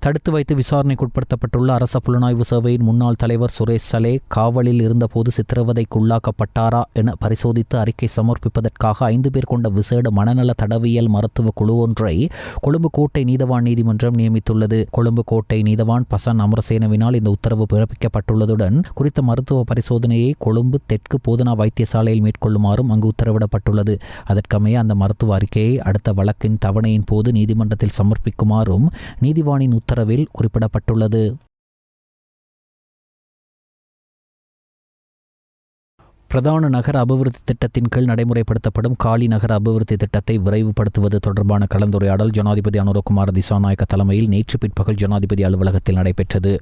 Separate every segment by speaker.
Speaker 1: தடுத்து வைத்து விசாரணைக்குட்படுத்தப்பட்டுள்ள அரச புலனாய்வு சேவையின் முன்னாள் தலைவர் சுரேஷ் சலே காவலில் இருந்தபோது சித்திரவதைக்குள்ளாக்கப்பட்டாரா என பரிசோதித்து அறிக்கை சமர்ப்பிப்பதற்காக 5 பேர் கொண்ட விசேட மனநல தடவியல் மருத்துவ குழு ஒன்றை கொழும்பு கோட்டை நீதவான் நீதிமன்றம் நியமித்துள்ளது. கொழும்பு கோட்டை நீதவான் பசன் அமரசேனவினால் இந்த உத்தரவு பிறப்பிக்கப்பட்டுள்ளதுடன் குறித்த மருத்துவ பரிசோதனையை கொழும்பு தெற்கு போதனா வைத்தியசாலையில் மேற்கொள்ளுமாறும் அங்கு உத்தரவிடப்பட்டுள்ளது. அதற்கமைய அந்த மருத்துவ அறிக்கையை அடுத்த வழக்கின் தவணையின் போது நீதிமன்றத்தில் சமர்ப்பிக்குமாறும் நீதிவானின் உத்தரவில் குறிப்பிடப்பட்டுள்ளது. பிரதான நகர அபிவிருத்தி திட்டத்தின் கீழ் நடைமுறைப்படுத்தப்படும் காலி நகர அபிவிருத்தி திட்டத்தை விரைவுபடுத்துவது தொடர்பான கலந்துரையாடல் ஜனாதிபதி அனுரகுமார திசாநாயக்க தலைமையில் நேற்று பிற்பகல் ஜனாதிபதி அலுவலகத்தில் நடைபெற்றது.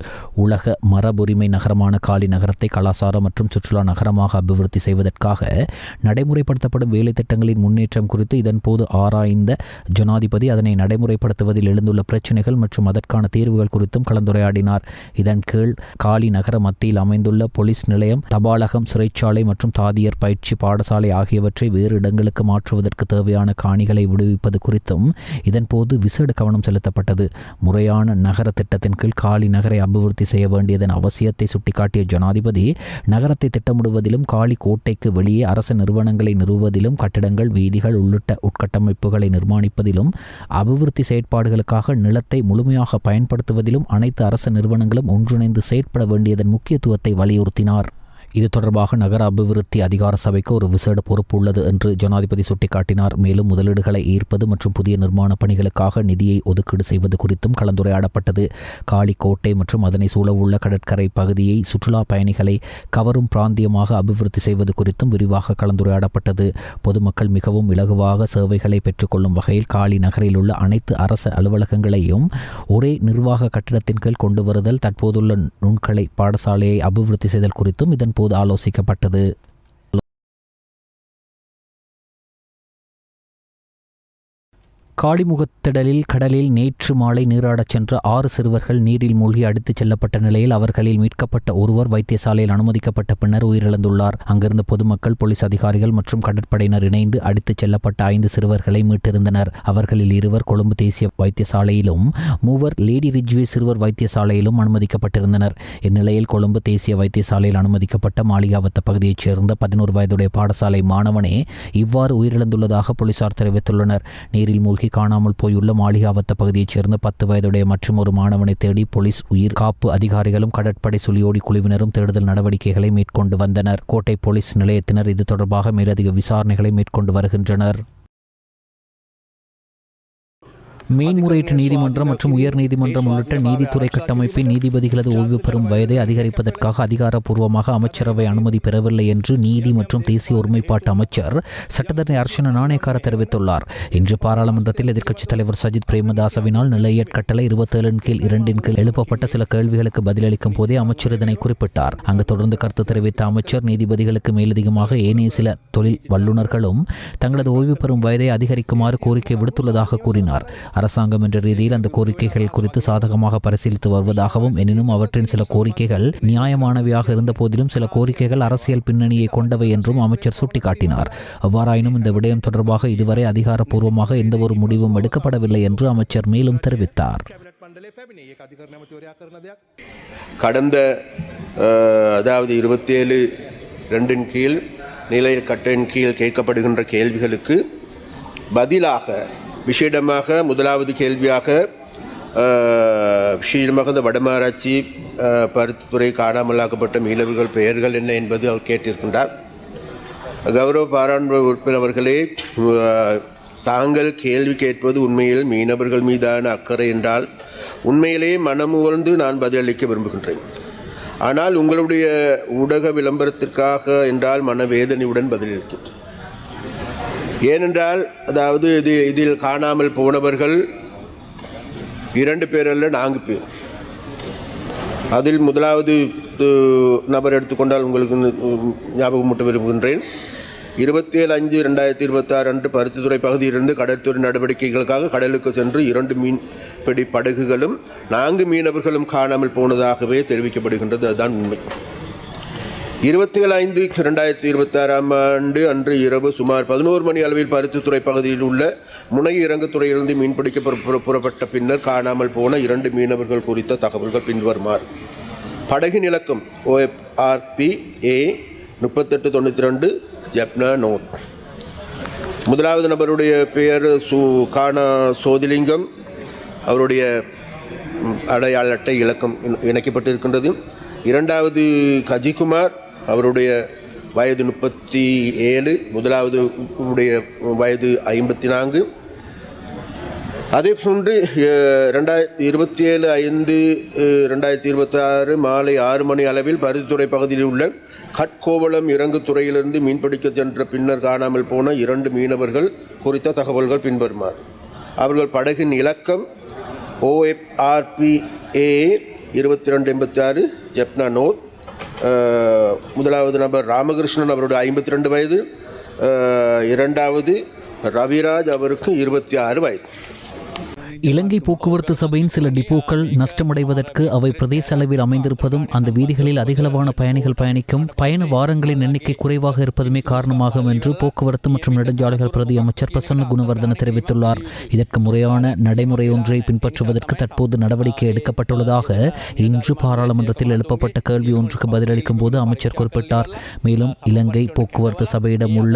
Speaker 1: உலக மரபுரிமை நகரமான காலி நகரத்தை கலாசார மற்றும் சுற்றுலா நகரமாக அபிவிருத்தி செய்வதற்காக நடைமுறைப்படுத்தப்படும் வேலை திட்டங்களின் முன்னேற்றம் குறித்து இதன்போது ஆராய்ந்த ஜனாதிபதி அதனை நடைமுறைப்படுத்துவதில் எழுந்துள்ள பிரச்சினைகள் மற்றும் அதற்கான தீர்வுகள் குறித்தும் கலந்துரையாடினார். இதன் கீழ் காலி நகர மத்தியில் அமைந்துள்ள போலீஸ் நிலையம், தபாலகம், சிறைச்சாலை மற்றும் தாதியர் பயிற்சி பாடசாலை ஆகியவற்றை வேறு இடங்களுக்கு மாற்றுவதற்கு தேவையான காணிகளை விடுவிப்பது குறித்தும் இதன்போது விசேட கவனம் செலுத்தப்பட்டது. முறையான நகர திட்டத்தின் கீழ் காலி நகரை அபிவிருத்தி செய்ய வேண்டியதன் அவசியத்தை சுட்டிக்காட்டிய ஜனாதிபதி நகரத்தை திட்டமிடுவதிலும் காலி கோட்டைக்கு வெளியே அரச நிறுவனங்களை நிறுவுவதிலும் கட்டிடங்கள், வீதிகள் உள்ளிட்ட உட்கட்டமைப்புகளை நிர்மாணிப்பதிலும் அபிவிருத்தி செயற்பாடுகளுக்காக நிலத்தை முழுமையாக பயன்படுத்துவதிலும் அனைத்து அரச நிறுவனங்களும் ஒன்றிணைந்து செயற்பட வேண்டியதன் முக்கியத்துவத்தை வலியுறுத்தினார். இது தொடர்பாக நகர அபிவிருத்தி அதிகார சபைக்கு ஒரு விசேட பொறுப்பு உள்ளது என்று ஜனாதிபதி சுட்டிக்காட்டினார். மேலும் முதலீடுகளை ஈர்ப்பது மற்றும் புதிய நிர்மாண பணிகளுக்காக நிதியை ஒதுக்கீடு செய்வது குறித்தும் கலந்துரையாடப்பட்டது. காலி கோட்டை மற்றும் அதனை சூழவுள்ள கடற்கரை பகுதியை சுற்றுலா பயணிகளை கவரும் பிராந்தியமாக அபிவிருத்தி செய்வது குறித்தும் விரிவாக கலந்துரையாடப்பட்டது. பொதுமக்கள் மிகவும் இலகுவாக சேவைகளை பெற்றுக்கொள்ளும் வகையில் காலி நகரில் உள்ள அனைத்து அரச அலுவலகங்களையும் ஒரே நிர்வாக கட்டிடத்தின் கீழ் கொண்டு வருதல், தற்போதுள்ள நுண்கலை பாடசாலையை அபிவிருத்தி செய்தல் குறித்தும் இதன் போது ஆலோசிக்கப்பட்டது. காளிமுகத்திடலில் கடலில் நேற்று மாலை நீராடச் சென்ற 6 சிறுவர்கள் நீரில் மூழ்கி அடித்துச் செல்லப்பட்ட நிலையில் அவர்களில் மீட்கப்பட்ட ஒருவர் வைத்தியசாலையில் அனுமதிக்கப்பட்ட பின்னர் உயிரிழந்துள்ளார். அங்கிருந்த பொதுமக்கள், போலீஸ் அதிகாரிகள் மற்றும் கடற்படையினர் இணைந்து அடித்துச் செல்லப்பட்ட 5 சிறுவர்களை மீட்டிருந்தனர். அவர்களில் 2 கொழும்பு தேசிய வைத்தியசாலையிலும் 3 லேடி ரிஜ்வே சிறுவர் வைத்தியசாலையிலும் அனுமதிக்கப்பட்டிருந்தனர். இந்நிலையில் கொழும்பு தேசிய வைத்தியசாலையில் அனுமதிக்கப்பட்ட மாளிகாவத்த பகுதியைச் சேர்ந்த 11 வயதுடைய பாடசாலை மாணவனே இவ்வாறு உயிரிழந்துள்ளதாக போலீசார் தெரிவித்துள்ளனர். நீரில் மூழ்கி காணாமல் போயுள்ள மாளிகாவத்த பகுதியைச் சேர்ந்த 10 வயதுடைய மற்றும் ஒரு மாணவனை தேடி போலீஸ், உயிர் காப்பு அதிகாரிகளும் கடற்படை சுழியோடி குழுவினரும் தேடுதல் நடவடிக்கைகளை மேற்கொண்டு வந்தனர். கோட்டை போலீஸ் நிலையத்தினர் இது தொடர்பாக மேலதிக விசாரணைகளை மேற்கொண்டு வருகின்றனர். மேன்முறையீட்டு நீதிமன்றம் மற்றும் உயர் நீதிமன்றம் உள்ளிட்ட நீதித்துறை கட்டமைப்பின் நீதிபதிகளது ஓய்வு பெறும் வயதை அதிகரிப்பதற்காக அதிகாரப்பூர்வமாக அமைச்சரவை அனுமதி பெறவில்லை என்று நீதி மற்றும் தேசிய ஒருமைப்பாட்டு அமைச்சர் சட்டத்தரணி அர்ச்சனா நாணயக்கார தெரிவித்துள்ளார். இன்று பாராளுமன்றத்தில் எதிர்க்கட்சித் தலைவர் சஜித் பிரேமதாசவினால் நிலையற் கட்டளை 27(2) எழுப்பப்பட்ட சில கேள்விகளுக்கு பதிலளிக்கும் போதே அமைச்சர் இதனை குறிப்பிட்டார். அங்கு தொடர்ந்து கருத்து தெரிவித்த அமைச்சர், நீதிபதிகளுக்கு மேலதிகமாக ஏனைய சில தொழில் வல்லுநர்களும் தங்களது ஓய்வு பெறும் வயதை அதிகரிக்குமாறு கோரிக்கை விடுத்துள்ளதாக கூறினார். அரசாங்கம் என்ற ரீதியில் அந்த கோரிக்கைகள் குறித்து சாதகமாக பரிசீலித்து வருவதாகவும், எனினும் அவற்றின் சில கோரிக்கைகள் நியாயமானவையாக இருந்த போதிலும் சில கோரிக்கைகள் அரசியல் பின்னணியை கொண்டவை என்றும் அமைச்சர் சுட்டிக்காட்டினார். எவ்வாறாயினும் இந்த விடயம் தொடர்பாக இதுவரை அதிகாரப்பூர்வமாக எந்த ஒரு முடிவும் எடுக்கப்படவில்லை என்று அமைச்சர் மேலும் தெரிவித்தார்.
Speaker 2: கடந்த அதாவது 27(2) கீழ் நிலைய கட்டின் கீழ் கேட்கப்படுகின்ற கேள்விகளுக்கு பதிலாக விசேடமாக முதலாவது கேள்வியாக விசேடமாக இந்த வடமாராட்சி பருத்தித்துறை காணாமலாக்கப்பட்ட மீனவர்கள் பெயர்கள் என்ன என்பது அவர் கேட்டிருக்கின்றார். கௌரவ பாராளுமன்ற உறுப்பினர் அவர்களே, தாங்கள் கேள்வி கேட்பது உண்மையில் மீனவர்கள் மீதான அக்கறை என்றால் உண்மையிலே மனமுகழ்ந்து நான் பதிலளிக்க விரும்புகின்றேன். ஆனால் உங்களுடைய ஊடக விளம்பரத்திற்காக என்றால் மனவேதனையுடன் பதிலளிக்கின்றேன். ஏனென்றால் அதாவது இதில் காணாமல் போனவர்கள் 2 பேர் அல்ல, 4 பேர். அதில் முதலாவது நபர் எடுத்துக்கொண்டால் உங்களுக்கு ஞாபகமூட்ட விரும்புகின்றேன். 27/5/2026 அன்று பருத்தித்துறை பகுதியிலிருந்து கடற்துறை நடவடிக்கைகளுக்காக கடலுக்கு சென்று 2 மீன்பிடி படகுகளும் 4 மீனவர்களும் காணாமல் போனதாகவே தெரிவிக்கப்படுகின்றது. அதுதான் உண்மை. 27/5/2026 அன்று இரவு சுமார் 11 மணி அளவில் பருத்தித்துறை பகுதியில் உள்ள முனை இறங்குத்துறையிலிருந்து மீன்பிடிக்க புறப்பட்ட பின்னர் காணாமல் போன 2 மீனவர்கள் குறித்த தகவல்கள் பின்வருமாறு. படகின் இலக்கம் OFRPA 3892 ஜப்னா நோட். முதலாவது நபருடைய பெயர் கானா சோதிலிங்கம். அவருடைய அடையாள அட்டை இலக்கம் இணைக்கப்பட்டிருக்கின்றது. இரண்டாவது கஜிகுமார், அவருடைய வயது 37. முதலாவது உடைய வயது 54. அதே போன்று 27/5/2026 மாலை 6 மணி அளவில் பருத்தித்துறை பகுதியில் உள்ள கட்கோவளம் இறங்குத்துறையிலிருந்து மீன்பிடிக்க சென்ற பின்னர் காணாமல் போன 2 மீனவர்கள் குறித்த தகவல்கள் பின்வருமாறு. அவர்கள் படகின் இலக்கம் OFRPA 2286 ஜப்னா நோட். முதலாவது நபர் ராமகிருஷ்ணன், அவருடைய 52 வயது. இரண்டாவது ரவிராஜ், அவருக்கு 26 வயது.
Speaker 1: இலங்கை போக்குவரத்து சபையின் சில டிப்போக்கள் நஷ்டமடைவதற்கு அவை பிரதேச அளவில் அமைந்திருப்பதும் அந்த வீதிகளில் அதிகளவான பயணிகள் பயணிக்கும் பயண வாரங்களின் எண்ணிக்கை குறைவாக இருப்பதுமே காரணமாகும் என்று போக்குவரத்து மற்றும் நெடுஞ்சாலைகள் பிரதி அமைச்சர் பிரசன்ன குணவர்தன தெரிவித்துள்ளார். இதற்கு முறையான நடைமுறை ஒன்றை பின்பற்றுவதற்கு தற்போது நடவடிக்கை எடுக்கப்பட்டுள்ளதாக இன்று பாராளுமன்றத்தில் எழுப்பப்பட்ட கேள்வி ஒன்றுக்கு பதிலளிக்கும் போது அமைச்சர் குறிப்பிட்டார். மேலும் இலங்கை போக்குவரத்து சபையிடம் உள்ள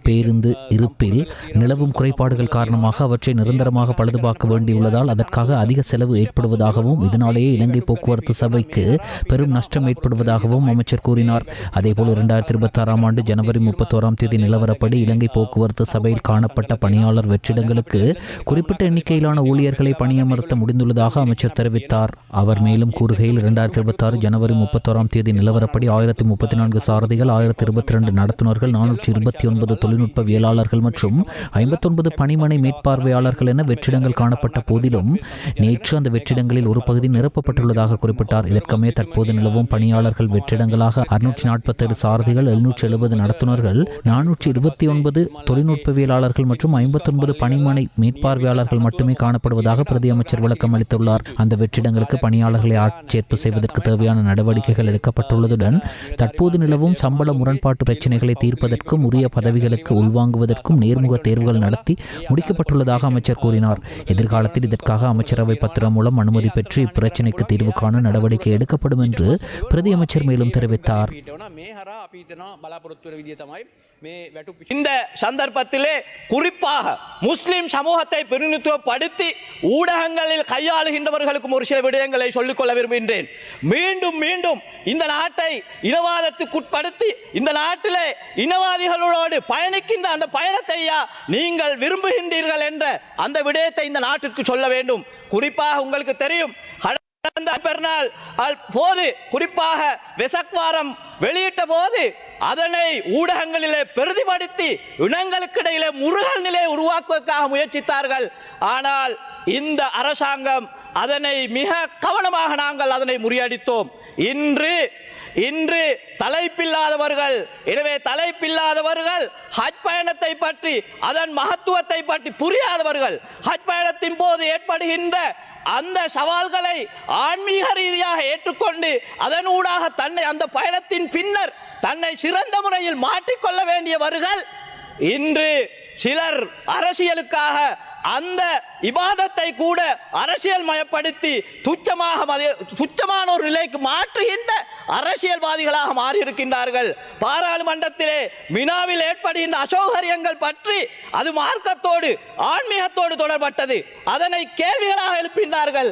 Speaker 1: பேருந்து இருப்பில் நிலவும் குறைபாடுகள் காரணமாக அவற்றை நிரந்தரமாக பழுதுபார்க்க வேண்டியுள்ளதால் அதற்காக அதிக செலவு ஏற்படுவதாகவும் இதனாலேயே இலங்கை போக்குவரத்து சபைக்கு பெரும் நஷ்டம் ஏற்படுவதாகவும் அமைச்சர் கூறினார். அதேபோல் 2026 ஆண்டு ஜனவரி 31 நிலவரப்படி இலங்கை போக்குவரத்து சபையில் காணப்பட்ட பணியாளர் வெற்றிடங்களுக்கு குறிப்பிட்ட எண்ணிக்கையிலான ஊழியர்களை பணியமர்த்த முடிந்துள்ளதாக அமைச்சர் தெரிவித்தார். அவர் மேலும் கூறுகையில் 2026 ஜனவரி 31 நிலவரப்படி 1034 சாரதிகள், 1022 நடத்துனர்கள், 429 தொழில்நுட்பவியலாளர்கள் மற்றும் 59 பணிமனை மேற்பார்வையாளர்கள் என வெற்றிடங்கள் காணப்பட்ட போதிலும் நேற்று அந்த வெற்றிடங்களில் ஒரு பகுதி நிரப்பப்பட்டுள்ளதாக குறிப்பிட்டார். இதற்கமே தற்போது நிலவும் பணியாளர்கள் வெற்றிடங்களாக 647 சாரதிகள், 770 நடத்துனர்கள், 429 தொழில்நுட்பவியலாளர்கள் மற்றும் 59 பணிமனை மேற்பார்வையாளர்கள் மட்டுமே காணப்படுவதாக பிரதி அமைச்சர் விளக்கம் அளித்துள்ளார். அந்த வெற்றிடங்களுக்கு பணியாளர்களை ஆட்சேர்ப்பு செய்வதற்கு தேவையான நடவடிக்கைகள் எடுக்கப்பட்டுள்ளதுடன் தற்போது நிலவும் சம்பள முரண்பாட்டு பிரச்சினைகளை தீர்ப்பதற்கும் உரிய பதவிகளுக்கு உள்வாங்குவதற்கும் நேர்முக தேர்வுகள் நடத்தி முடிக்கப்பட்டுள்ளதாக அமைச்சர் கூறினார். எதிர்காலத்தில் இதற்காக அமைச்சரவை பத்திரம் மூலம் அனுமதி பெற்று இப்பிரச்சினைக்கு தீர்வு காண நடவடிக்கை எடுக்கப்படும் என்று பிரதி அமைச்சர் மேலும் தெரிவித்தார்.
Speaker 3: இந்த சந்தர்ப்பத்திலே குறிப்பாக முஸ்லிம் சமூகத்தை பிரதிநிதித்துவப்படுத்தி ஊடகங்களில் கையாளுகின்றவர்களுக்கும் ஒரு சில விடயங்களை சொல்லிக்கொள்ள விரும்புகின்றேன். மீண்டும் மீண்டும் இந்த நாட்டை இனவாதத்துக்குட்படுத்தி இந்த நாட்டிலே இனவாதிகளோடு பயணிக்கின்ற அந்த பயணத்தை நீங்கள் விரும்புகின்றீர்கள் என்ற அந்த விடயத்தை இந்த நாட்டிற்கு சொல்ல வேண்டும். குறிப்பாக உங்களுக்கு தெரியும், பெருநாள் போது குறிப்பாக வெசக் வாரம் வெளியிட்ட போது அதனை ஊடகங்களிலே பிரதிபலித்து இனங்களுக்கு இடையிலே முருகல் நிலையை உருவாக்குவதற்காக முயற்சித்தார்கள். ஆனால் இந்த அரசாங்கம் அதனை மிக கவனமாக நாங்கள் அதனை முறியடித்தோம். இன்று தலைப்பில்லாதவர்கள், எனவே தலைப்பில்லாதவர்கள் ஹஜ் பயணத்தை பற்றி அதன் மகத்துவத்தை பற்றி புரியாதவர்கள் ஹஜ் பயணத்தின் போது ஏற்படுகின்ற அந்த சவால்களை ஆன்மீக ரீதியாக ஏற்றுக்கொண்டு அதனூடாக தன்னை அந்த பயணத்தின் பின்னர் தன்னை சிறந்த முறையில் மாற்றிக்கொள்ள வேண்டியவர்கள் இன்று சிலர் அரசியலுக்காக அந்த இபாதத்தை கூட அரசியல் மயப்படுத்தி துச்சமான ஒரு நிலைக்கு மாற்றுகின்ற அரசியல்வாதிகளாக மாறியிருக்கின்றார்கள். பாராளுமன்றத்திலே மினாவில் ஏற்படுகின்ற அசௌகரியங்கள் பற்றி அது மார்க்கத்தோடு ஆன்மீகத்தோடு தொடர்பட்டது. அதனை கேள்விகளாக எழுப்பினார்கள்.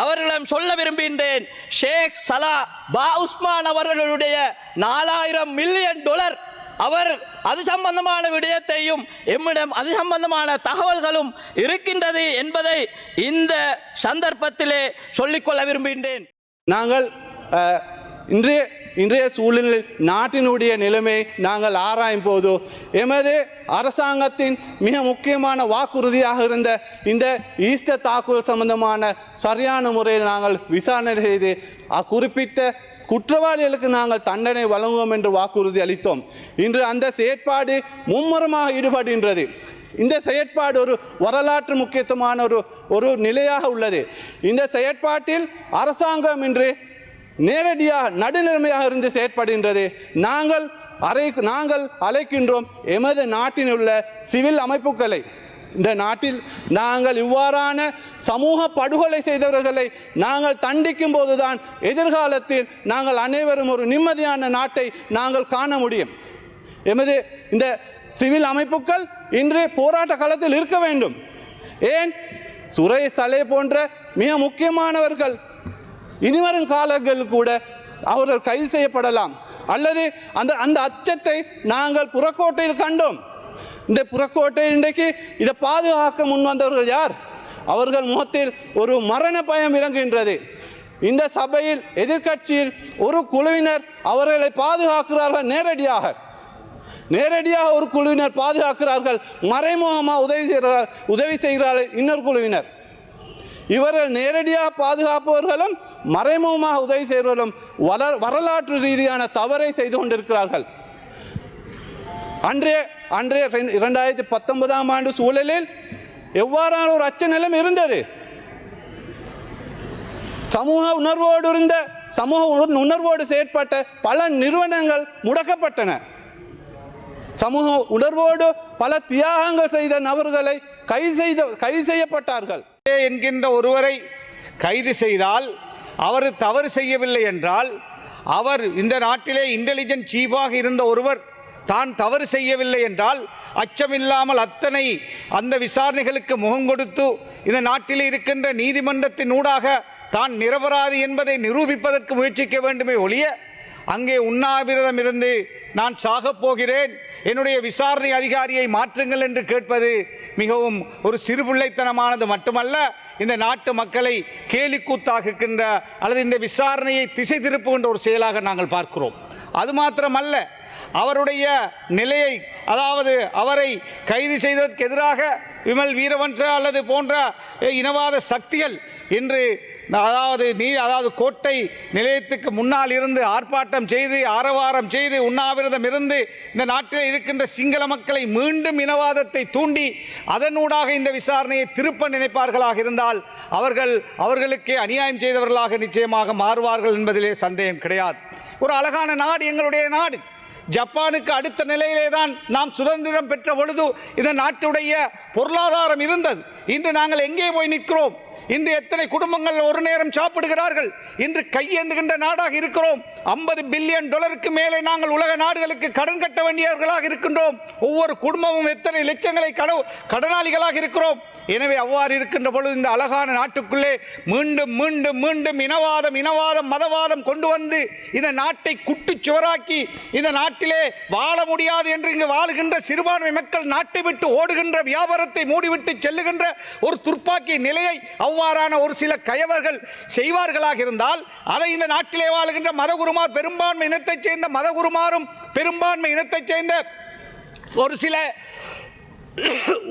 Speaker 3: அவர்களிடம் சொல்ல விரும்புகின்றேன், ஷேக் சலா பா உஸ்மான் அவர்களுடைய $4000 மில்லியன் அவர் அது சம்பந்தமான விடயத்தையும் எம்மிடம் அது சம்பந்தமான தகவல்களும் இருக்கின்றது என்பதை இந்த சந்தர்ப்பத்திலே சொல்லிக்கொள்ள விரும்புகின்றேன்.
Speaker 4: நாங்கள் இன்றைய சூழலில் நாட்டினுடைய நிலைமை நாங்கள் ஆராயும் போது எமது அரசாங்கத்தின் மிக முக்கியமான வாக்குறுதியாக இருந்த இந்த ஈஸ்டர் தாக்குதல் சம்பந்தமான சரியான முறையில் நாங்கள் விசாரணை செய்து குறிப்பிட்ட குற்றவாளிகளுக்கு நாங்கள் தண்டனை வழங்குவோம் என்று வாக்குறுதி அளித்தோம். இன்று அந்த செயற்பாடு மும்முரமாக ஈடுபடுகின்றது. இந்த செயற்பாடு ஒரு வரலாற்று முக்கியத்துவமான ஒரு நிலையாக உள்ளது. இந்த செயற்பாட்டில் அரசாங்கம் இன்று நேரடியாக நடுநிலைமையாக இருந்து செயற்படுகின்றது. நாங்கள் அழைக்கின்றோம் எமது நாட்டில் உள்ள சிவில் அமைப்புகளை, இந்த நாட்டில் நாங்கள் இவ்வாறான சமூக படுகொலை செய்தவர்களை நாங்கள் தண்டிக்கும் போதுதான் எதிர்காலத்தில் நாங்கள் அனைவரும் ஒரு நிம்மதியான நாட்டை நாங்கள் காண முடியும். எமது இந்த சிவில் அமைப்புகள் இன்று போராட்ட களத்தில் இருக்க வேண்டும். ஏன் சுரேஷ் சலே போன்ற மிக முக்கியமானவர்கள் இனிவரும் காலங்களில் கூட அவர்கள் கைது செய்யப்படலாம். அல்லது அந்த அச்சத்தை நாங்கள் புறக்கோட்டையில் கண்டோம். இந்த புறக்கோட்டை இன்றைக்கு இதை பாதுகாக்க முன் வந்தவர்கள் யார்? அவர்கள் முகத்தில் ஒரு மரண பயம் விளங்குகின்றது. இந்த சபையில் எதிர்க்கட்சியில் ஒரு குழுவினர் அவர்களை பாதுகாக்கிறார்கள். நேரடியாக ஒரு குழுவினர் பாதுகாக்கிறார்கள், மறைமுகமாக உதவி செய்கிறார்கள் இன்னொரு குழுவினர். இவர்கள் நேரடியாக பாதுகாப்பவர்களும் மறைமுகமாக உதவி செய்வர்களும் வரலாற்று ரீதியான தவறை செய்து கொண்டிருக்கிறார்கள். அன்றைய 2019ஆம் ஆண்டு சூழலில் எவ்வாறான ஒரு அச்ச நிலைமை இருந்தது? சமூக உணர்வோடு செயற்பட்ட பல நிறுவனங்கள் முடக்கப்பட்டன. சமூக உணர்வோடு பல தியாகங்கள் செய்த நபர்களை கைது செய்யப்பட்டார்கள்
Speaker 5: என்கின்ற ஒருவரை கைது செய்தால் அவர் தவறு செய்யவில்லை என்றால், அவர் இந்த நாட்டிலே இன்டெலிஜென்ட் சீஃபாக இருந்த ஒருவர் தான் தவறு செய்யவில்லை என்றால் அச்சமில்லாமல் அத்தனை அந்த விசாரணைகளுக்கு முகம் கொடுத்து இந்த நாட்டில் இருக்கின்ற நீதிமன்றத்தின் ஊடாக தான் நிரபராதி என்பதை நிரூபிப்பதற்கு முயற்சிக்க வேண்டுமே ஒழிய, அங்கே உண்ணாவிரதம் இருந்து நான் சாகப் போகிறேன், என்னுடைய விசாரணை அதிகாரியை மாற்றுங்கள் என்று கேட்பது மிகவும் ஒரு சிறுபிள்ளைத்தனமானது மட்டுமல்ல, இந்த நாட்டு மக்களை கேலிக்கூத்தாக்குகின்ற அல்லது இந்த விசாரணையை திசை திருப்புகின்ற ஒரு செயலாக நாங்கள் பார்க்கிறோம். அது மாத்திரமல்ல, அவருடைய நிலையை, அதாவது அவரை கைது செய்ததற்கு எதிராக விமல் வீரவன்ச அல்லது போன்ற இனவாத சக்திகள் இன்று அதாவது கோட்டை நிலையத்துக்கு முன்னால் இருந்து ஆர்ப்பாட்டம் செய்து ஆரவாரம் செய்து உண்ணாவிரதம் இருந்து இந்த நாட்டில் இருக்கின்ற சிங்கள மக்களை மீண்டும் இனவாதத்தை தூண்டி அதனூடாக இந்த விசாரணையை திருப்ப நினைப்பார்களாக இருந்தால் அவர்களுக்கே அநியாயம் செய்தவர்களாக நிச்சயமாக மாறுவார்கள் என்பதிலே சந்தேகம் கிடையாது. ஒரு அழகான நாடு எங்களுடைய நாடு. ஜப்பானுக்கு அடுத்த நிலையிலே தான் நாம் சுதந்திரம் பெற்ற பொழுது இந்த நாட்டுடைய பொருளாதாரம் இருந்தது. இன்று நாங்கள் எங்கே போய் நிற்கிறோம்? இன்று எத்தனை குடும்பங்கள் ஒரு நேரம் சாப்பிடுகிறார்கள்? இன்று கையேந்துகின்ற நாடாக இருக்கிறோம். $50 பில்லியன் மேலே நாங்கள் உலக நாடுகளுக்கு கடன் கட்ட வேண்டியவர்களாக இருக்கின்றோம். ஒவ்வொரு குடும்பமும் எத்தனை லட்சங்களை கடனாளிகளாக இருக்கிறோம். எனவே அவ்வாறு இருக்கின்ற பொழுது இந்த அழகான நாட்டுக்குள்ளே மீண்டும் மீண்டும் மீண்டும் இனவாதம் மதவாதம் கொண்டு வந்து இந்த நாட்டை குட்டுச்சுவராக்கி இந்த நாட்டிலே வாழ முடியாது என்று இங்கு வாழுகின்ற சிறுபான்மை மக்கள் நாட்டை விட்டு ஓடுகின்ற, வியாபாரத்தை மூடிவிட்டு செல்லுகின்ற ஒரு துர்ப்பாக்கிய நிலையை அவ்வாறான ஒரு சில கயவர்கள் செய்வார்களாக இருந்தால், அதை இந்த நாட்டிலே வாழுகின்ற மதகுருமார், பெரும்பான்மை இனத்தைச் சேர்ந்த மதகுருமாரும் பெரும்பான்மை இனத்தைச் சேர்ந்த ஒரு சில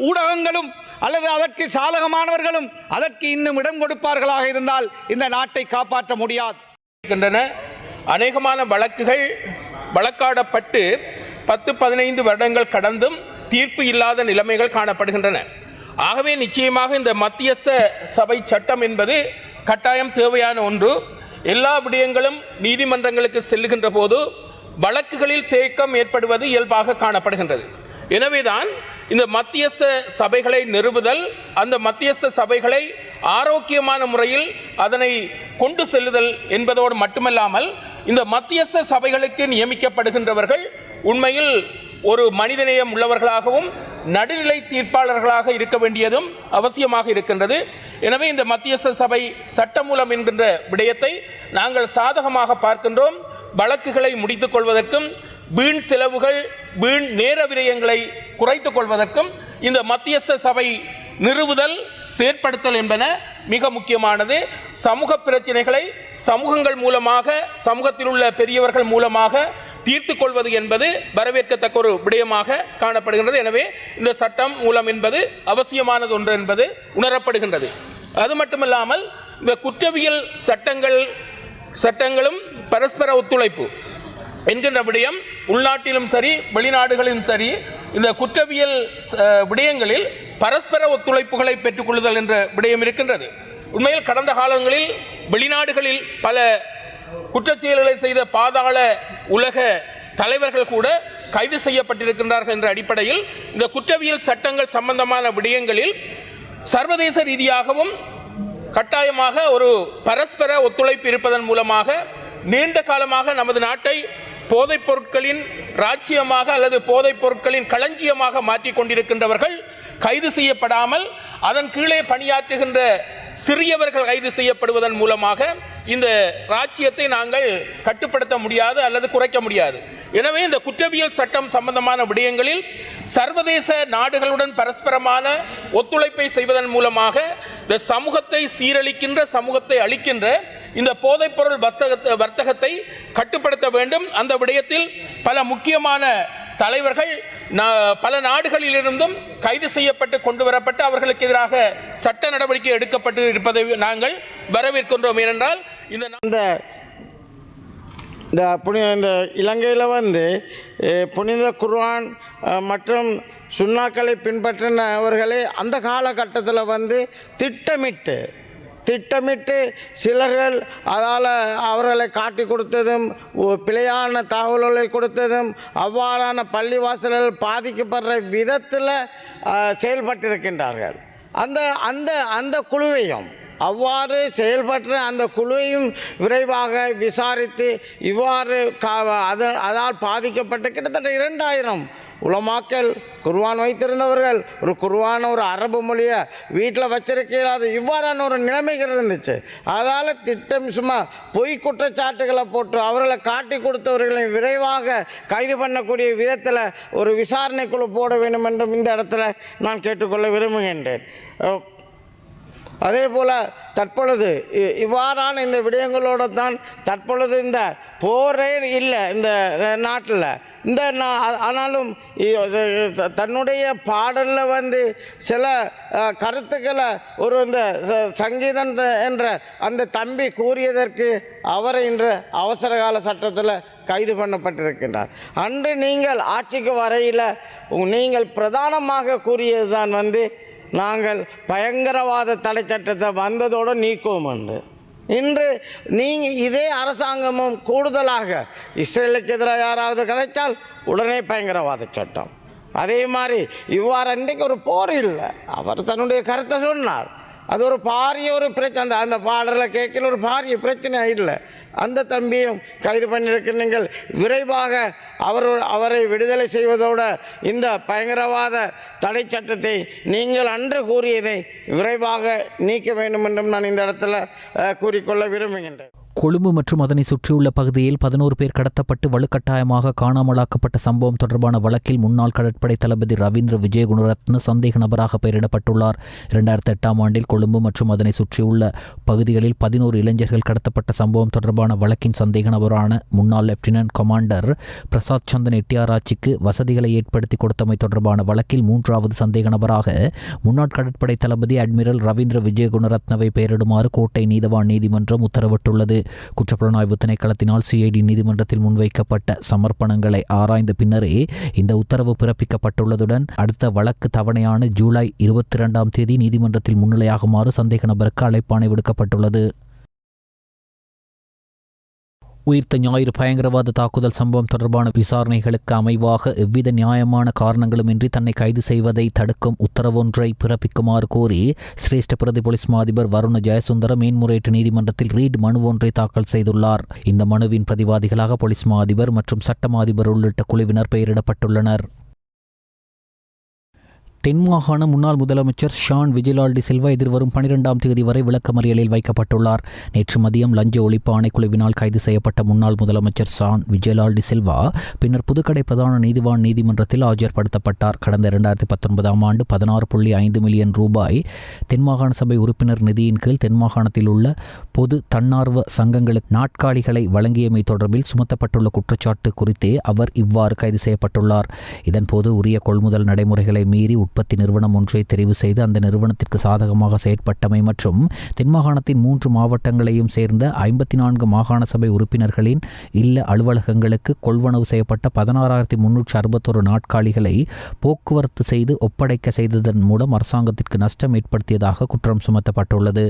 Speaker 5: ஊடகங்களும் அல்லது அதற்கு சாதகமானவர்களும் அதற்கு இன்னும் இடம் கொடுப்பார்களாக இருந்தால் இந்த நாட்டை காப்பாற்ற முடியாது.
Speaker 6: அநேகமான வழக்குகள் வழக்காடப்பட்டு 10-15 வருடங்கள் கடந்தும் தீர்ப்பு இல்லாத நிலைமைகள் காணப்படுகின்றன. ஆகவே நிச்சயமாக இந்த மத்தியஸ்த சபை சட்டம் என்பது கட்டாயம் தேவையான ஒன்று. எல்லா விடயங்களும் நீதிமன்றங்களுக்கு செல்லுகின்ற போது வழக்குகளில் தேக்கம் ஏற்படுவது இயல்பாக காணப்படுகின்றது. எனவேதான் இந்த மத்தியஸ்த சபைகளை நிறுவுதல், அந்த மத்தியஸ்த சபைகளை ஆரோக்கியமான முறையில் அதனை கொண்டு செல்லுதல் என்பதோடு மட்டுமல்லாமல், இந்த மத்தியஸ்த சபைகளுக்கு நியமிக்கப்படுகின்றவர்கள் உண்மையில் ஒரு மனிதநேயம் உள்ளவர்களாகவும் நடுநிலை தீர்ப்பாளர்களாக இருக்க வேண்டியதும் அவசியமாக இருக்கின்றது. எனவே இந்த மத்தியஸ்த சபை சட்டமூலம் என்கின்ற விடயத்தை நாங்கள் சாதகமாக பார்க்கின்றோம். வழக்குகளை முடித்துக் கொள்வதற்கும் வீண் செலவுகள், வீண் நேர விரயங்களை குறைத்துக் கொள்வதற்கும் இந்த மத்தியஸ்த சபை நிறுவுதல், செயற்படுத்தல் என்பன மிக முக்கியமானது. சமூக பிரச்சனைகளை சமூகங்கள் மூலமாக, சமூகத்தில் உள்ள பெரியவர்கள் மூலமாக தீர்த்து கொள்வது என்பது வரவேற்கத்தக்க ஒரு விடயமாக காணப்படுகின்றது. எனவே இந்த சட்டம் மூலம் என்பது அவசியமானது ஒன்று என்பது உணரப்படுகின்றது. அது மட்டுமல்லாமல் இந்த குற்றவியல் சட்டங்களும் பரஸ்பர ஒத்துழைப்பு என்கின்ற விடயம் உள்நாட்டிலும் சரி வெளிநாடுகளிலும் சரி இந்த குற்றவியல் விடயங்களில் பரஸ்பர ஒத்துழைப்புகளை பெற்றுக்கொள்ளுதல் என்ற விடயம் இருக்கின்றது. உண்மையில் கடந்த காலங்களில் வெளிநாடுகளில் பல குற்றச்செயல்களை செய்த பாதாள உலக தலைவர்கள் கூட கைது செய்யப்பட்டிருக்கின்றார்கள் என்ற அடிப்படையில் இந்த குற்றவியல் சட்டங்கள் சம்பந்தமான விடயங்களில் சர்வதேச ரீதியாகவும் கட்டாயமாக ஒரு பரஸ்பர ஒத்துழைப்பு இருப்பதன் மூலமாக நீண்ட காலமாக நமது நாட்டை போதைப் பொருட்களின் ராஜ்யமாக அல்லது போதைப் பொருட்களின் களஞ்சியமாக மாற்றிக் கொண்டிருக்கின்றவர்கள் கைது செய்யப்படாமல் அதன் கீழே பணியாற்றுகின்ற சிறியவர்கள் கைது செய்யப்படுவதன் மூலமாக இந்த ராஜ்யத்தை நாங்கள் கட்டுப்படுத்த முடியாது அல்லது குறைக்க முடியாது. எனவே இந்த குற்றவியல் சட்டம் சம்பந்தமான விடயங்களில் சர்வதேச நாடுகளுடன் பரஸ்பரமான ஒத்துழைப்பை செய்வதன் மூலமாக இந்த சமூகத்தை சீரழிக்கின்ற, சமூகத்தை அளிக்கின்ற இந்த போதைப்பொருள் வர்த்தகத்தை கட்டுப்படுத்த வேண்டும். அந்த விடயத்தில் பல முக்கியமான தலைவர்கள் பல நாடுகளிலிருந்தும் கைது செய்யப்பட்டு கொண்டு வரப்பட்டு அவர்களுக்கு எதிராக சட்ட நடவடிக்கை எடுக்கப்பட்டு இருப்பதை நாங்கள் வரவேற்கின்றோம். ஏனென்றால் இந்த
Speaker 7: இலங்கையில் புனித குர்ஆன் மற்றும் சுன்னாக்களை பின்பற்றினவர்களே அந்த காலகட்டத்தில் திட்டமிட்டு சிலர்கள் அதால் அவர்களை காட்டி கொடுத்ததும் பிழையான தகவல்களை கொடுத்ததும் அவ்வாறான பள்ளிவாசல்கள் பாதிக்கப்படுற விதத்தில் செயல்பட்டிருக்கின்றார்கள். அந்த குழுவையும் அவ்வாறு செயல்பட்ட அந்த குழுவையும் விரைவாக விசாரித்து இவ்வாறு அதால் பாதிக்கப்பட்ட கிட்டத்தட்ட 2000 உலமாக்கள் குர்ஆன் வைத்திருந்தவர்கள் ஒரு அரபு மொழியை வீட்டில் வச்சிருக்கிறாது இவ்வாறான ஒரு நிலைமைகள் இருந்துச்சு. அதால் திட்டம் சும்மா பொய் குற்றச்சாட்டுகளை போட்டு அவர்களை காட்டி கொடுத்தவர்களை விரைவாக கைது பண்ணக்கூடிய விதத்தில் ஒரு விசாரணை குழு போட வேண்டும் என்றும் இந்த இடத்துல நான் கேட்டுக்கொள்ள விரும்புகின்றேன். அதே போல் தற்பொழுது இவ்வாறான இந்த விடயங்களோடு தான் தற்பொழுது இந்த போரே இல்லை இந்த நாட்டில். ஆனாலும் தன்னுடைய பாடலில் சில கருத்துக்களை இந்த சங்கீதம் என்ற அந்த தம்பி கூறியதற்கு அவரை இன்று அவசரகால சட்டத்தில் கைது பண்ணப்பட்டிருக்கின்றார். அன்று நீங்கள் ஆட்சிக்கு வரையில் நீங்கள் பிரதானமாக கூறியது தான் நாங்கள் பயங்கரவாத தடை சட்டத்தை வந்ததோடு நீக்குவோம் என்று. இன்று நீங்கள் இதே அரசாங்கமும் கூடுதலாக இஸ்ரேலுக்கு எதிராக யாராவது கதைச்சால் உடனே பயங்கரவாத சட்டம். அதே மாதிரி இவ்வாறு இன்றைக்கு ஒரு போர் இல்லை. அவர் தன்னுடைய கருத்தை சொன்னார். அது ஒரு பாரிய ஒரு பிரச்சனை. அந்த பாடலை கேட்கல ஒரு பாரிய பிரச்சனை இல்லை. அந்த தம்பியும் கைது பண்ணியிருக்கிறீர்கள். விரைவாக அவரை விடுதலை செய்வதோடு இந்த பயங்கரவாத தடை சட்டத்தை நீங்கள் அன்று கூறியதை விரைவாக நீக்க வேண்டும் என்றும் நான் இந்த இடத்துல கூறிக்கொள்ள விரும்புகின்றேன்.
Speaker 1: கொழும்பு மற்றும் அதனை சுற்றியுள்ள பகுதியில் 11 பேர் கடத்தப்பட்டு வலுக்கட்டாயமாக காணாமலாக்கப்பட்ட சம்பவம் தொடர்பான வழக்கில் முன்னாள் கடற்படை தளபதி ரவீந்திர விஜயகுணரத்ன சந்தேக நபராக பெயரிடப்பட்டுள்ளார். 2008ஆம் ஆண்டில் கொழும்பு மற்றும் அதனை சுற்றியுள்ள பகுதிகளில் 11 இளைஞர்கள் கடத்தப்பட்ட சம்பவம் தொடர்பான வழக்கின் சந்தேக நபரான முன்னாள் லெப்டினன்ட் கமாண்டர் பிரசாத் சந்தன் எட்டியாராய்ச்சிக்கு வசதிகளை ஏற்படுத்தி கொடுத்தமை தொடர்பான வழக்கில் 3வது சந்தேக நபராக முன்னாள் கடற்படை தளபதி அட்மிரல் ரவீந்திர விஜயகுணரத்னவை பெயரிடுமாறு கோட்டை நீதவான் நீதிமன்றம் உத்தரவிட்டுள்ளது. குற்றப்புலனாய்வு திணைக்களத்தினால் சிஐடி நீதிமன்றத்தில் முன்வைக்கப்பட்ட சமர்ப்பணங்களை ஆராய்ந்த பின்னரே இந்த உத்தரவு பிறப்பிக்கப்பட்டுள்ளதுடன் அடுத்த வழக்கு தவணையான ஜூலை 22ஆம் தேதி நீதிமன்றத்தில் முன்னிலையாகுமாறு சந்தேக நபருக்கு அழைப்பாணை விடுக்கப்பட்டுள்ளது. உயிர்த்த ஞாயிறு பயங்கரவாத தாக்குதல் சம்பவம் தொடர்பான விசாரணைகளுக்கு அமைவாக எவ்வித நியாயமான காரணங்களுமின்றி தன்னை கைது செய்வதை தடுக்கும் உத்தரவொன்றை பிறப்பிக்குமாறு கோரி சிரேஷ்ட பிரதி போலீஸ் மா அதிபர் வருண ஜெயசுந்தர மேன்முறையீட்டு நீதிமன்றத்தில் ரீட் மனு ஒன்றை தாக்கல் செய்துள்ளார். இந்த மனுவின் பிரதிவாதிகளாக போலீஸ் மா அதிபர் மற்றும் சட்ட மா அதிபர் உள்ளிட்ட குழுவினர் பெயரிடப்பட்டுள்ளனர். தென்மாகாண முன்னாள் முதலமைச்சர் ஷான் விஜயலால் டி சில்வா எதிர்வரும் 12ஆம் தேதி வரை விளக்கமறியலில் வைக்கப்பட்டுள்ளார். நேற்று மதியம் லஞ்ச ஒழிப்பு ஆணைக்குழுவினால் கைது செய்யப்பட்ட முன்னாள் முதலமைச்சர் ஷான் விஜயலால் டி சில்வா பின்னர் புதுக்கடை பிரதான நீதிவான் நீதிமன்றத்தில் ஆஜர்படுத்தப்பட்டார். கடந்த 2019ஆம் ஆண்டு 16.5 மில்லியன் ரூபாய் தென்மாகாண சபை உறுப்பினர் நிதியின் கீழ் தென்மாகாணத்தில் உள்ள பொது தன்னார்வ சங்கங்களுக்கு நாட்காலிகளை வழங்கியமை தொடர்பில் சுமத்தப்பட்டுள்ள குற்றச்சாட்டு குறித்தே அவர் இவ்வாறு கைது செய்யப்பட்டுள்ளார். இதன்போது உரிய கொள்முதல் நடைமுறைகளை மீறி உற்பத்தி நிறுவனம் ஒன்றை தெரிவு செய்து அந்த நிறுவனத்திற்கு சாதகமாக செயற்பட்டமை மற்றும் தென்மாகாணத்தின் 3 மாவட்டங்களையும் சேர்ந்த 54 மாகாண சபை உறுப்பினர்களின் இல்ல அலுவலகங்களுக்கு கொள்வனவு செய்யப்பட்ட 16,361 நாட்காலிகளை போக்குவரத்து செய்து ஒப்படைக்க செய்ததன் மூலம் அரசாங்கத்திற்கு நஷ்டம் ஏற்படுத்தியதாக குற்றம் சுமத்தப்பட்டுள்ளது.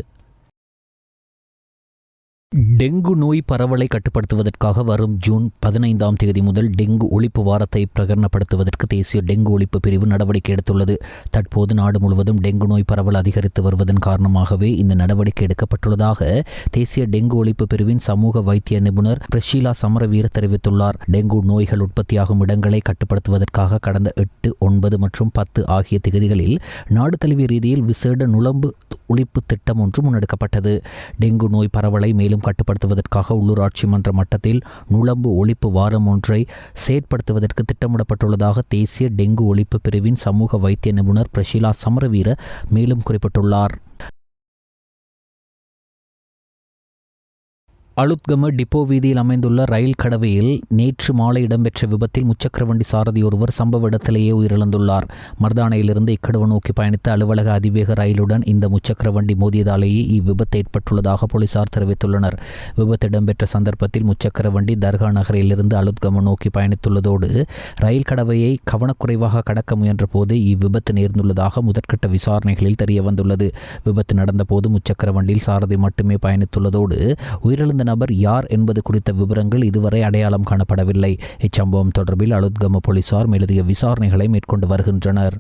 Speaker 1: டெங்கு நோய் பரவலை கட்டுப்படுத்துவதற்காக வரும் ஜூன் 15ஆம் தேதி முதல் டெங்கு ஒழிப்பு வாரத்தை பிரகடனப்படுத்துவதற்கு தேசிய டெங்கு ஒழிப்பு பிரிவு நடவடிக்கை எடுத்துள்ளது. தற்போது நாடு முழுவதும் டெங்கு நோய் பரவல் அதிகரித்து வருவதன் காரணமாகவே இந்த நடவடிக்கை எடுக்கப்பட்டுள்ளதாக தேசிய டெங்கு ஒழிப்பு பிரிவின் சமூக வைத்திய நிபுணர் பிரஷீலா சமரவீர தெரிவித்துள்ளார். டெங்கு நோய்கள் உற்பத்தியாகும் இடங்களை கட்டுப்படுத்துவதற்காக கடந்த 8, 9 மற்றும் 10 ஆகிய திகதிகளில் நாடு தழுவிய ரீதியில் விசேட நுளம்பு ஒழிப்பு திட்டம் ஒன்று முன்னெடுக்கப்பட்டது. டெங்கு நோய் பரவலை மேலும் கட்டுப்படுத்துவதற்காக உள்ளூராட்சி மன்ற மட்டத்தில் நுளம்பு ஒழிப்பு வாரம் ஒன்றை செயற்படுத்துவதற்கு திட்டமிடப்பட்டுள்ளதாக தேசிய டெங்கு ஒழிப்பு பிரிவின் சமூக வைத்திய நிபுணர் பிரஷீலா சமரவீர மேலும் குறிப்பிட்டுள்ளார். அலுத்கம டிப்போ வீதியில் அமைந்துள்ள ரயில் கடவையில் நேற்று மாலை இடம்பெற்ற விபத்தில் முச்சக்கரவண்டி சாரதி ஒருவர் சம்பவ இடத்திலேயே உயிரிழந்துள்ளார். மர்தானையிலிருந்து இக்கடவு நோக்கி பயணித்த அலுவலக அதிவேக ரயிலுடன் இந்த முச்சக்கரவண்டி மோதியதாலேயே இவ்விபத்து ஏற்பட்டுள்ளதாக போலீசார் தெரிவித்துள்ளனர். விபத்து இடம்பெற்ற சந்தர்ப்பத்தில் முச்சக்கரவண்டி தர்கா நகரிலிருந்து அலுத்கம நோக்கி பயணித்துள்ளதோடு ரயில் கடவையை கவனக்குறைவாக கடக்க முயன்ற போது இவ்விபத்து நேர்ந்துள்ளதாக முதற்கட்ட விசாரணைகளில் தெரியவந்துள்ளது. விபத்து நடந்தபோது முச்சக்கரவண்டியில் சாரதி மட்டுமே பயணித்துள்ளதோடு உயிரிழந்த நபர் யார் என்பது குறித்த விவரங்கள் இதுவரை அடையாளம் காணப்படவில்லை. இச்சம்பவம் தொடர்பில் அலுத்கம போலீசார் மேலதிக விசாரணைகளை மேற்கொண்டு வருகின்றனர்.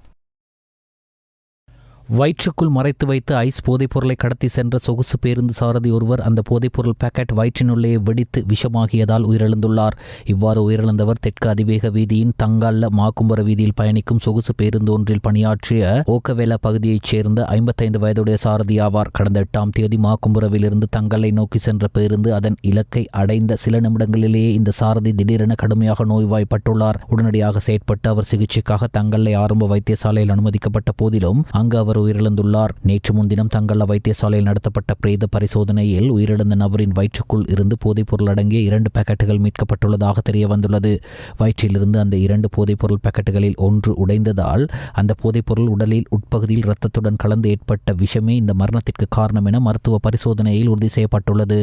Speaker 1: வயிற்றுக்குள் மறைத்து வைத்து ஐஸ் போதைப்பொருளை கடத்தி சென்ற சொகுசு பேருந்து சாரதி ஒருவர் அந்த போதைப்பொருள் பாக்கெட் வயிற்றினுள்ளே வெடித்து விஷமாகியதால் உயிரிழந்துள்ளார். இவ்வாறு உயிரிழந்தவர் தெற்கு அதிவேக வீதியின் தங்கால்ல மாக்கும்பர வீதியில் பயணிக்கும் சொகுசு பேருந்து ஒன்றில் பணியாற்றிய ஓக்கவேல பகுதியைச் சேர்ந்த 55 வயதுடைய சாரதி ஆவார். கடந்த 8ஆம் தேதி மாக்கும்பரவிலிருந்து தங்கலை நோக்கி சென்ற பேருந்து அதன் இலக்கை அடைந்த சில நிமிடங்களிலேயே இந்த சாரதி திடீரென கடுமையாக நோய்வாய்ப்பட்டுள்ளார். உடனடியாக செயற்பட்டு அவர் சிகிச்சைக்காக தங்கல்லை ஆரம்ப வைத்தியசாலையில் அனுமதிக்கப்பட்ட போதிலும் அங்கு அவர் உயிரிழந்துள்ளார். நேற்று முன்தினம் தங்கல்ல வைத்தியசாலையில் நடத்தப்பட்ட பிரேத பரிசோதனையில் உயிரிழந்த நபரின் வயிற்றுக்குள் இருந்து போதைப்பொருள் அடங்கிய 2 பாக்கெட்டுகள் மீட்கப்பட்டுள்ளதாக தெரிய வந்துள்ளது. வயிற்றிலிருந்து அந்த 2 போதைப்பொருள் பாக்கெட்டுகளில் ஒன்று உடைந்ததால் அந்த போதைப்பொருள் உடலில் உட்பகுதியில் இரத்தத்துடன் கலந்து ஏற்பட்ட விஷமே இந்த மரணத்திற்கு காரணம் என மருத்துவ பரிசோதனையில் உறுதி செய்யப்பட்டுள்ளது.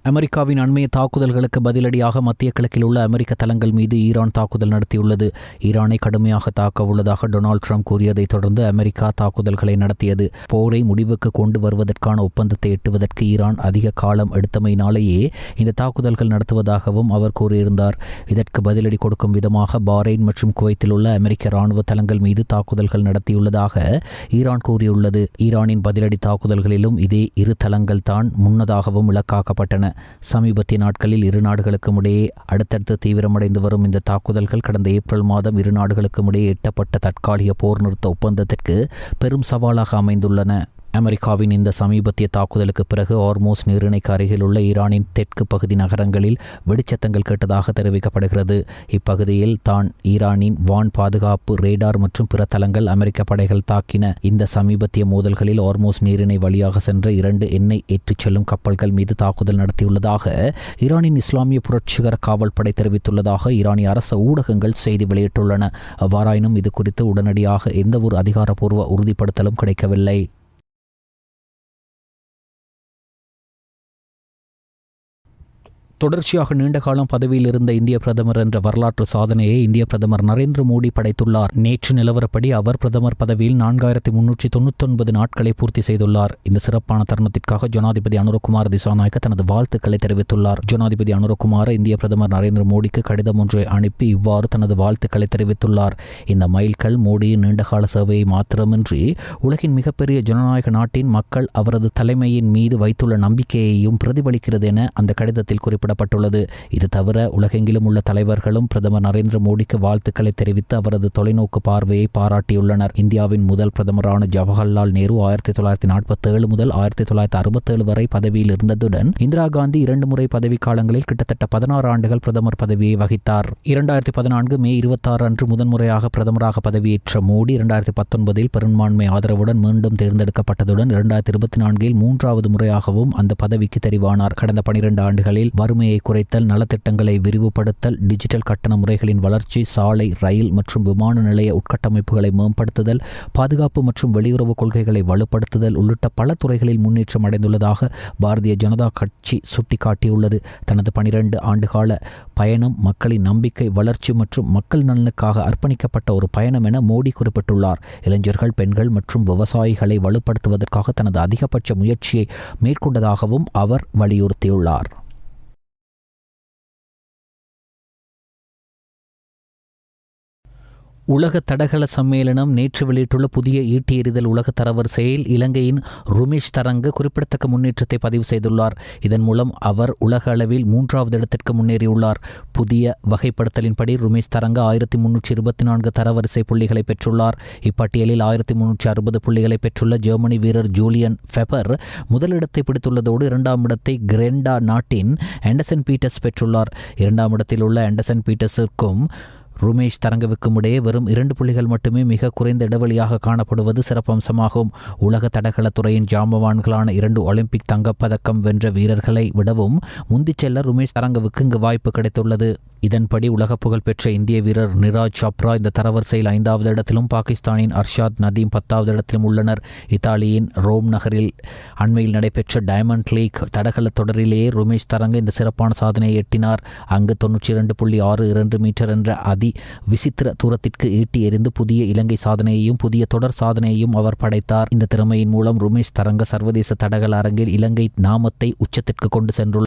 Speaker 1: அமெரிக்காவின் அண்மைய தாக்குதல்களுக்கு பதிலடியாக மத்திய கிழக்கில் உள்ள அமெரிக்க தளங்கள் மீது ஈரான் தாக்குதல் நடத்தியுள்ளது. ஈரானை கடுமையாக தாக்க உள்ளதாக டொனால்ட் ட்ரம்ப் கூறியதைத் தொடர்ந்து அமெரிக்கா தாக்குதல்களை நடத்தியது. போரை முடிவுக்கு கொண்டு வருவதற்கான ஒப்பந்தத்தை எட்டுவதற்கு ஈரான் அதிக காலம் எடுத்தமையினாலேயே இந்த தாக்குதல்கள் நடத்துவதாகவும் அவர் கூறியிருந்தார். இதற்கு பதிலடி கொடுக்கும் விதமாக பாரைன் மற்றும் குவைத்தில் உள்ள அமெரிக்க இராணுவ தளங்கள் மீது தாக்குதல்கள் நடத்தியுள்ளதாக ஈரான் கூறியுள்ளது. ஈரானின் பதிலடி தாக்குதல்களிலும் இதே 2 தளங்கள் தான் முன்னதாகவும் இலக்காக்கப்பட்டன. சமீபத்திய நாட்களில் இரு நாடுகளுக்கும் இடையே அடுத்தடுத்து தீவிரமடைந்து வரும் இந்த தாக்குதல்கள் கடந்த ஏப்ரல் மாதம் இரு நாடுகளுக்கும் இடையே எட்டப்பட்ட தற்காலிக போர் நிறுத்த ஒப்பந்தத்திற்கு பெரும் சவாலாக அமைந்துள்ளன. அமெரிக்காவின் இந்த சமீபத்திய தாக்குதலுக்கு பிறகு ஹார்மோஸ் நீரிணைக்கு அருகில் உள்ள ஈரானின் தெற்கு பகுதி நகரங்களில் வெடிச்சத்தங்கள் கேட்டதாக தெரிவிக்கப்படுகிறது. இப்பகுதியில் தான் ஈரானின் வான் பாதுகாப்பு ரேடார் மற்றும் பிற தளங்கள் அமெரிக்க படைகள் தாக்கின. இந்த சமீபத்திய மோதல்களில் ஹார்மோஸ் நீரிணை வழியாக சென்ற 2 எண்ணெய் ஏற்றிச் செல்லும் கப்பல்கள் மீது தாக்குதல் நடத்தியுள்ளதாக ஈரானின் இஸ்லாமிய புரட்சிகர காவல் படை தெரிவித்துள்ளதாக ஈரானிய அரச ஊடகங்கள் செய்தி வெளியிட்டுள்ளன. அவ்வாறாயினும் இது குறித்து உடனடியாக எந்தவொரு அதிகாரப்பூர்வ உறுதிப்படுத்தலும் கிடைக்கவில்லை. தொடர்ச்சியாக நீண்ட காலம் பதவியில் இருந்த இந்திய பிரதமர் என்ற வரலாற்று சாதனையை இந்திய பிரதமர் நரேந்திர மோடி படைத்துள்ளார். நேற்று நிலவரப்படி அவர் பிரதமர் பதவியில் 4399 நாட்களை பூர்த்தி செய்துள்ளார். இந்த சிறப்பான தருணத்திற்காக ஜனாதிபதி அனுரகுமார திசாநாயக்க தனது வாழ்த்துக்களை தெரிவித்துள்ளார். ஜனாதிபதி அனுரகுமார இந்திய பிரதமர் நரேந்திர மோடிக்கு கடிதம் ஒன்றை அனுப்பி இவ்வாறு தனது வாழ்த்துக்களை தெரிவித்துள்ளார். இந்த மைல்கல் மோடியின் நீண்டகால சேவையை மாத்திரமின்றி உலகின் மிகப்பெரிய ஜனநாயக நாட்டின் மக்கள் அவரது தலைமையின் மீது வைத்துள்ள நம்பிக்கையையும் பிரதிபலிக்கிறது என அந்த கடிதத்தில் குறிப்பிட்டார். இது தவிர உலகெங்கிலும் உள்ள தலைவர்களும் பிரதமர் நரேந்திர மோடிக்கு வாழ்த்துக்களை தெரிவித்து அவரது தொலைநோக்கு பார்வையை பாராட்டியுள்ளனர். இந்தியாவின் முதல் பிரதமரான ஜவஹர்லால் நேரு 1947 முதல் 1967 வரை பதவியில் இருந்ததுடன் இந்திரா காந்தி 2 முறை பதவிக்காலங்களில் கிட்டத்தட்ட 16 ஆண்டுகள் பிரதமர் பதவியை வகித்தார். 2014 மே 26 அன்று முதன்முறையாக பிரதமராக பதவியேற்ற மோடி 2019 பெரும்பான்மை ஆதரவுடன் மீண்டும் தேர்ந்தெடுக்கப்பட்டதுடன் 2024 3வது முறையாகவும் அந்த பதவிக்கு தெரிவானார். கடந்த 12 ஆண்டுகளில் வறுமை வறுமையை குறைத்தல், நலத்திட்டங்களை விரிவுபடுத்தல், டிஜிட்டல் கட்டண முறைகளின் வளர்ச்சி, சாலை, ரயில் மற்றும் விமான நிலைய உட்கட்டமைப்புகளை மேம்படுத்துதல், பாதுகாப்பு மற்றும் வெளியுறவு கொள்கைகளை வலுப்படுத்துதல் உள்ளிட்ட பல துறைகளில் முன்னேற்றம் அடைந்துள்ளதாக பாரதிய ஜனதா கட்சி சுட்டிக்காட்டியுள்ளது. தனது 12 ஆண்டுகால பயணம் மக்களின் நம்பிக்கை, வளர்ச்சி மற்றும் மக்கள் நலனுக்காக அர்ப்பணிக்கப்பட்ட ஒரு பயணம் என மோடி குறிப்பிட்டுள்ளார். இளைஞர்கள், பெண்கள் மற்றும் விவசாயிகளை வலுப்படுத்துவதற்காக தனது அதிகபட்ச முயற்சியை மேற்கொண்டதாகவும் அவர் வலியுறுத்தியுள்ளார். உலக தடகள சம்மேளனம் நேற்று வெளியிட்டுள்ள புதிய ஈட்டி எறிதல் உலக தரவரிசையில் இலங்கையின் ருமேஷ் தரங்க குறிப்பிடத்தக்க முன்னேற்றத்தை பதிவு செய்துள்ளார். இதன் மூலம் அவர் உலக அளவில் 3வது இடத்திற்கு முன்னேறியுள்ளார். புதிய வகைப்படுத்தலின்படி ருமேஷ் தரங்க 1324 தரவரிசை புள்ளிகளை பெற்றுள்ளார். இப்பட்டியலில் 1360 புள்ளிகளை பெற்றுள்ள ஜெர்மனி வீரர் ஜூலியன் ஃபெபர் முதலிடத்தை பிடித்துள்ளதோடு 2ஆம் இடத்தை கிரெண்டா நாட்டின் ஆண்டர்சன் பீட்டர்ஸ் பெற்றுள்ளார். 2ஆம் இடத்தில் உள்ள ஆண்டர்சன் பீட்டர்ஸிற்கும் ருமேஷ் தரங்கவுக்கும் இடையே வெறும் 2 புள்ளிகள் மட்டுமே மிக குறைந்த இடைவெளியாக காணப்படுவது சிறப்பம்சமாகும். உலக தடகளத்துறையின் ஜாம்பவான்களான 2 ஒலிம்பிக் தங்கப்பதக்கம் வென்ற வீரர்களை விடவும் முந்திச் செல்ல ருமேஷ் தரங்கவுக்கு இங்கு வாய்ப்பு கிடைத்துள்ளது. இதன்படி உலக புகழ்பெற்ற இந்திய வீரர் நிராஜ் சப்ரா இந்த தரவரிசையில் 5வது இடத்திலும், பாகிஸ்தானின் அர்ஷாத் நதீம் 10வது இடத்திலும் உள்ளனர். இத்தாலியின் ரோம் நகரில் அண்மையில் நடைபெற்ற டைமண்ட் லீக் தடகள தொடரிலேயே ருமேஷ் தரங்க இந்த சிறப்பான சாதனையை எட்டினார். அங்கு 92.62 மீட்டர் என்ற விசித்திர தூரத்திற்கு ஈட்டி எறிந்து புதிய இலங்கை சாதனையையும் புதிய தொடர் சாதனையையும் அவர் படைத்தார். இந்த திறமையின் மூலம் ருமேஷ் தரங்க சர்வதேச தடகள அரங்கில் இலங்கை நாமத்தை உச்சத்திற்கு கொண்டு சென்றுள்ளார்.